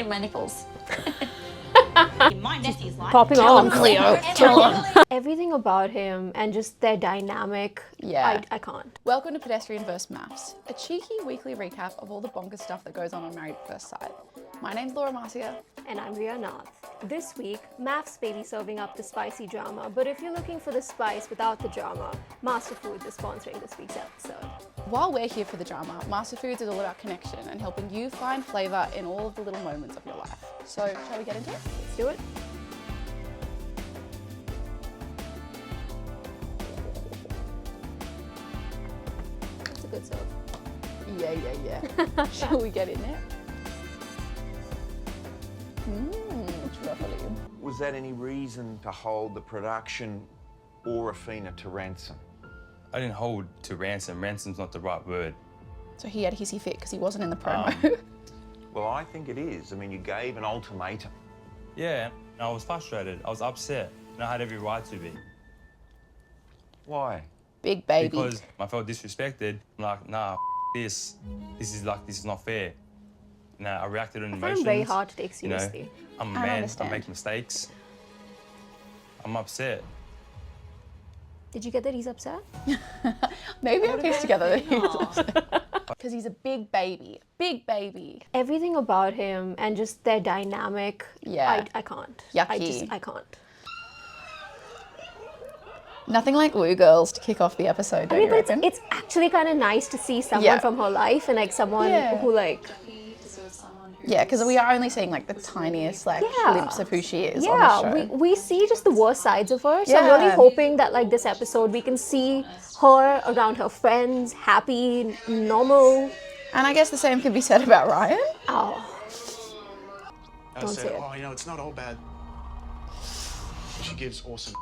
in my nipples. My nephew's like, Popping tell off. him, Cleo, tell him. Everything about him and just their dynamic, Yeah. I can't. Welcome to Pedestrian vs MAFS, a cheeky weekly recap of all the bonkers stuff that goes on Married at First Sight. My name's Laura Marcia. And I'm Rhea and Laura. This week, MAFS may be serving up the spicy drama, but if you're looking for the spice without the drama, Master Foods is sponsoring this week's episode. While we're here for the drama, Master Foods is all about connection and helping you find flavour in all of the little moments of your life. So, shall we get into it? Let's do it. That's a good serve. Yeah. Shall we get in there? Truffle. Was that any reason to hold the production or Awhina to ransom? I didn't hold to ransom. Ransom's not the right word. So he had a hissy fit because he wasn't in the promo. Well, I think it is. I mean, you gave an ultimatum. Yeah, I was frustrated. I was upset. And I had every right to be. Why? Big baby. Because I felt disrespected. I'm like, nah, this is not fair. I reacted on I emotions. find him very hard to take You know, seriously. I'm a I man. understand. I make mistakes. I'm upset. Did you get that he's upset? Maybe I pieced together that he was upset. Because he's a big baby. Big baby. Everything about him and just their dynamic, Yeah. I can't. Yucky. I can't. Nothing like woo girls to kick off the episode, don't I mean, you but reckon? it's actually kind of nice to see someone Yeah. from her life and like someone Yeah. who like, Yeah, because we are only seeing like the tiniest like Yeah. glimpse of who she is yeah, on the show. we see just the worst sides of her. So I'm Yeah. really hoping that like this episode we can see her around her friends, happy, normal. And I guess the same could be said about Ryan. Oh, I Don't said, say it. oh, you know, it's not all bad. She gives awesome.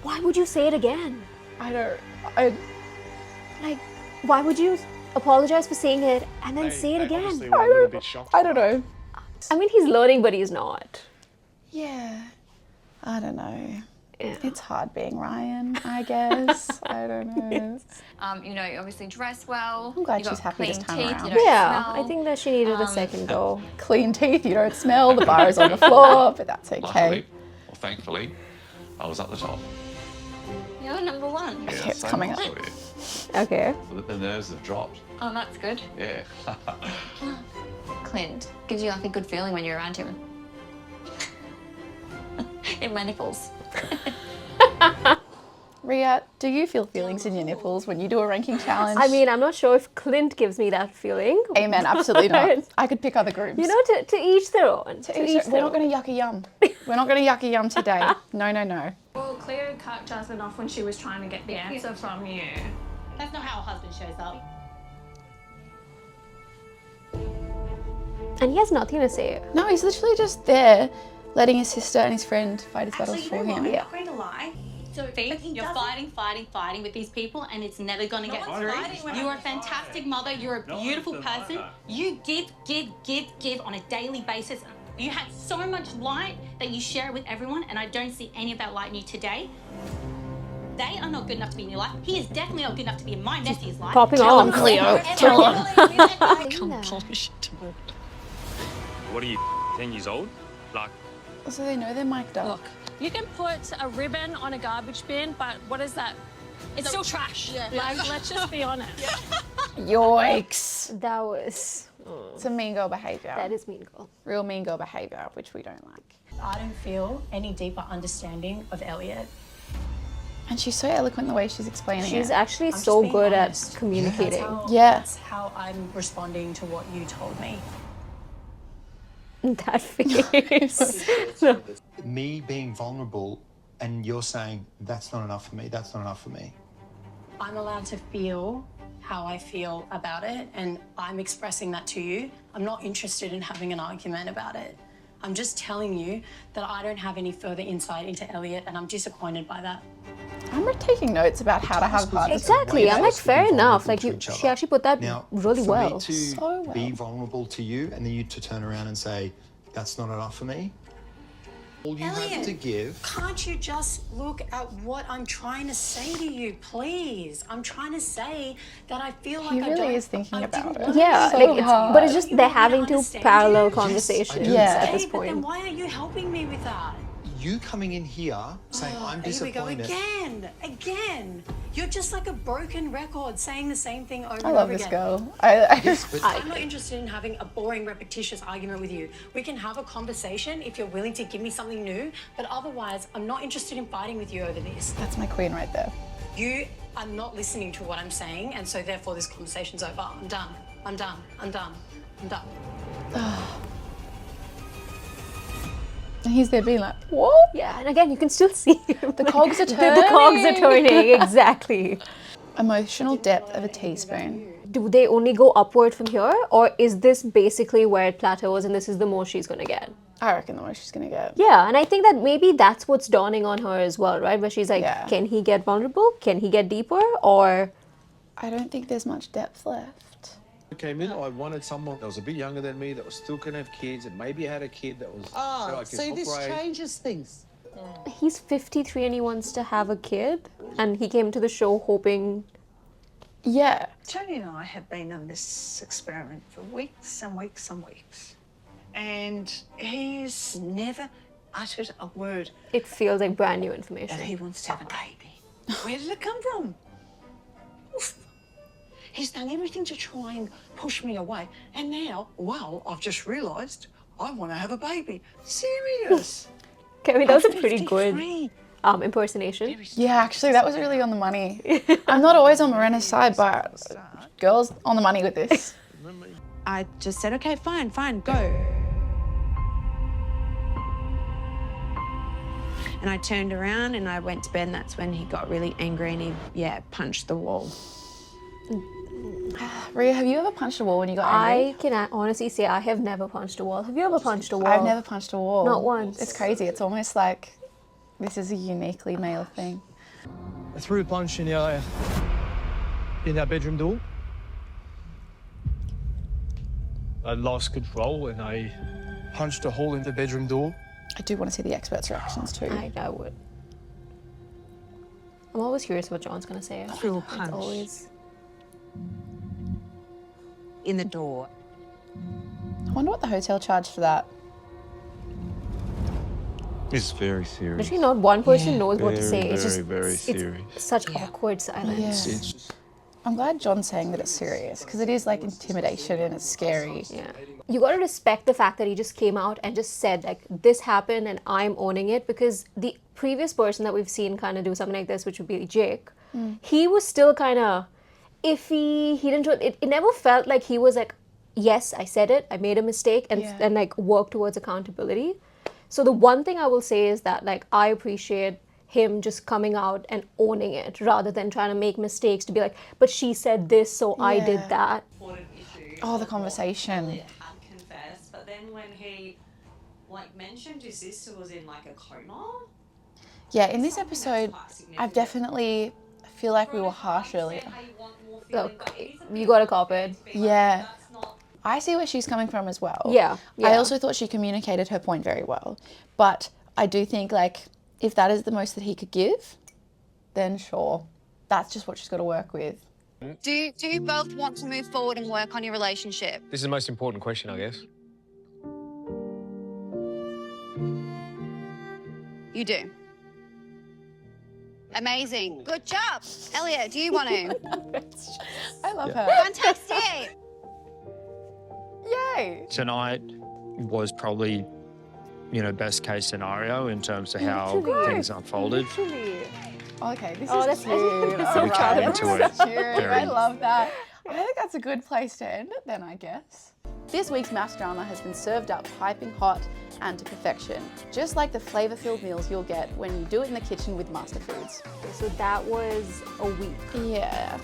why would you say it again? Like, why would you apologize for saying it and then say it again? Honestly, we're a little bit shocked. I don't know. I mean, he's learning, but he's not. Yeah. I don't know. Yeah. It's hard being Ryan, I guess. I don't know. You know, you obviously dress well. I'm glad you got she's happy this clean time teeth, around. You don't Yeah, smell. I think that she needed a second go. Clean teeth, you don't smell, the bar is on the floor, but that's okay. Luckily, or thankfully, I was at the top. You're number one. Yeah, It's same coming up. also, yeah. Okay. The nerves have dropped. Oh, that's good. Yeah. Clint gives you like a good feeling when you're around him. In my nipples. Rhea, do you feel feelings in your nipples when you do a ranking challenge? I mean, I'm not sure if Clint gives me that feeling. Amen, absolutely not. I could pick other groups. You know, to each their own. To each We're their not own. going to yuck a yum. We're not going to yuck a yum today. No, no, no. Well, Cleo cut Jasmine off when she was trying to get the answer from you. That's not how a husband shows up. And he has nothing to say. No, he's literally just there, letting his sister and his friend fight his battles for him. Yeah. Going to lie. So you're fighting with these people, and it's never going to get through. You're a fantastic mother. You're a beautiful person. You give on a daily basis. You have so much light that you share it with everyone, and I don't see any of that light in you today. They are not good enough to be in your life. He is definitely not good enough to be in my nephew's life. Popping Tell off. him, Cleo. Tell him. What are you, 10 years old? Like, So they know they're mic'd up. Look, you can put a ribbon on a garbage bin, but what is that? It's still trash. Yeah. Like, let's just be honest. Yikes. That was... It's a mean girl behaviour. That is mean girl. Real mean girl behaviour, which we don't like. I don't feel any deeper understanding of Eliot. And she's so eloquent the way she's explaining She's it. actually I'm just so being good honest. at communicating. That's how I'm responding to what you told me. That face. Me being vulnerable and you're saying, that's not enough for me, that's not enough for me. I'm allowed to feel how I feel about it, and I'm expressing that to you. I'm not interested in having an argument about it. I'm just telling you that I don't have any further insight into Eliot, and I'm disappointed by that. I'm taking notes about how to have hard Exactly. I'm like, fair enough. Like, she actually put that Now, really for well. me to So well. be vulnerable to you and then you to turn around and say, that's not enough for me, All you have Eliot, to give. can't you just look at what I'm trying to say to you, please? I'm trying to say that I feel like He I really don't... is thinking about it. Yeah, So like hard. but it's just You they're want me to having two understand parallel you? conversations Yeah. at this Okay, but then point. why are you helping me with that? You coming in here saying I'm Here we go disappointed. again. You're just like a broken record saying the same thing over I and love over this again. girl. I'm not interested in having a boring, repetitious argument with you. We can have a conversation if you're willing to give me something new, but otherwise, I'm not interested in fighting with you over this. That's my queen right there. You are not listening to what I'm saying, and so therefore this conversation's over. I'm done. I'm done. I'm done. I'm done. And he's there being like, what? Yeah, and again, you can still see The cogs are turning. The cogs are turning, exactly. Emotional depth of a teaspoon. Do they only go upward from here, or is this basically where it plateaus and this is the most she's gonna get? I reckon the most she's gonna get. Yeah, and I think that maybe that's what's dawning on her as well, right? Where she's like, Yeah. can he get vulnerable? Can he get deeper? Or I don't think there's much depth left. I came in, I wanted someone that was a bit younger than me, that was still going to have kids, and maybe had a kid that was... that I could See, this operate. changes things. he's 53 and he wants to have a kid, and he came to the show hoping. Yeah. Tony and I have been on this experiment for weeks and weeks and weeks. And he's never uttered a word It feels like brand new that information. he wants to have a baby. Where did it come from? Oof. He's done everything to try and push me away. And now, well, I've just realised I want to have a baby. Serious. Okay, I mean, that was a I'm pretty good 53. impersonation. Yeah, actually, that was really on the money. I'm not always on Morena's side, but girls on the money with this. I just said, okay, fine, go. And I turned around and I went to bed, and that's when he got really angry and he, punched the wall. Rhea, have you ever punched a wall when you got angry? I can honestly say I have never punched a wall. Have you ever punched a wall? I've never punched a wall. Not once. It's crazy. It's almost like this is a uniquely male thing. I threw a punch in our bedroom door. I lost control and I punched a hole in the bedroom door. I do want to see the experts' reactions too. I would. I'm always curious what John's gonna say. Threw a punch. It's always. In the door. I wonder what the hotel charged for that. It's very serious. Literally not one person knows what to Very, say. It's very, just very it's serious. such awkward silence. Yeah. I'm glad John's saying that it's serious because it is like intimidation and it's scary. Yeah. You gotta respect the fact that he just came out and just said like this happened and I'm owning it, because the previous person that we've seen kind of do something like this, which would be Jake, he was still kind of iffy. He didn't do it. It never felt like he was like, yes, I said it, I made a mistake, and like work towards accountability. So the one thing I will say is that like I appreciate him just coming out and owning it rather than trying to make mistakes to be like, but she said this, so I did that. Oh, the conversation. Unconfessed, but then when he mentioned his sister was in like a coma. Yeah, in this episode, I've definitely feel like we were harsh earlier. Look, you gotta cop it. Yeah. I see where she's coming from as well. Yeah. I also thought she communicated her point very well. But I do think like if that is the most that he could give, then sure. That's just what she's got to work with. Do you both want to move forward and work on your relationship? This is the most important question, I guess. You do. Amazing. Good job. Eliot, do you want to? I love her. Fantastic. Yay. Tonight was probably, best case scenario in terms of how things unfolded. Okay, this Oh, is that's cute. cute. So we came into it Cute. very- I love that. I think that's a good place to end it then, I guess. This week's MAFS drama has been served up piping hot and to perfection, just like the flavour-filled meals you'll get when you do it in the kitchen with Master Foods. Okay, so that was a week. Yeah.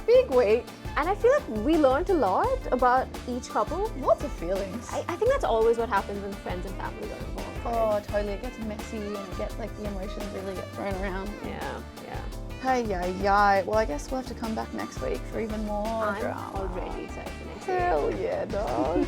Big week. And I feel like we learned a lot about each couple. Lots of feelings. I think that's always what happens when friends and family are involved. Oh, totally. It gets messy and it gets like the emotions really get thrown around. Yeah. Hey. Well, I guess we'll have to come back next week for even more I'm drama. already excited for next week. Hell yeah, dog.